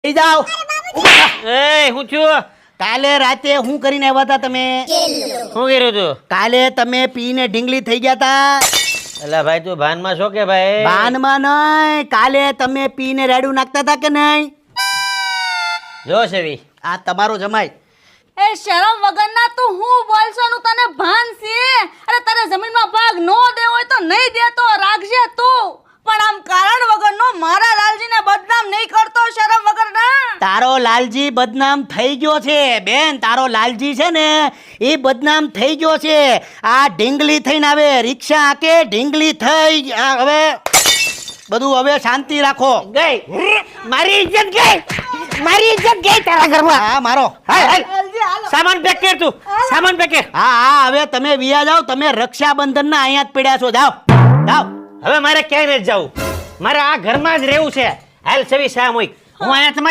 જાઓ એ હું છું કાલે રાતે હું કરીને આવ્યા હતા તમે? શું કર્યું તું? કાલે તમે પીને ઢીંગલી થઈ ગયા હતા. અલા ભાઈ તું ભાનમાં છો કે ભાઈ? બાનમાં નહીં, કાલે તમે પીને રેડું નાખતા હતા કે નહીં? જો સેવી આ તમારો જમાઈ. એ શરમ વગરના તું હું બોલશો નું તને ભાન છે? અરે તારે જમીનમાં ભાગ નો દે હોય તો નહીં દેતો, રાખજે તું. પણ આમ કારણ વગરનો મારા લાલજીને બદનામ નહીં કરતો, શરમ વગરના. તારો લાલજી બદનામ થઈ ગયો છે બેન. તારો લાલજી છે ને એ બદનામ થઈ ગયો છે. આ ઢીંગલી થઈને આવે, રિક્ષા આકે ઢીંગલી થઈ. આ હવે બધું હવે શાંતિ રાખો. ગઈ મારી ઇજ્જત ગઈ, મારી ઇજ્જત ગઈ તારા ઘરમાં. હા મારો. લાલજી હાલો. સામાન પેક કર તું, સામાન પેક કર. હા હા હવે તમે વિયા જાઓ. તમે રક્ષાબંધનના અહીંયા જ પડ્યા છો. જાઓ જાઓ. હવે મારે ક્યાંય નથી જવું, મારે આ ઘરમાં જ રહેવું છે. હાલ સેવી શા મોઈ હું અહીંયા તમારી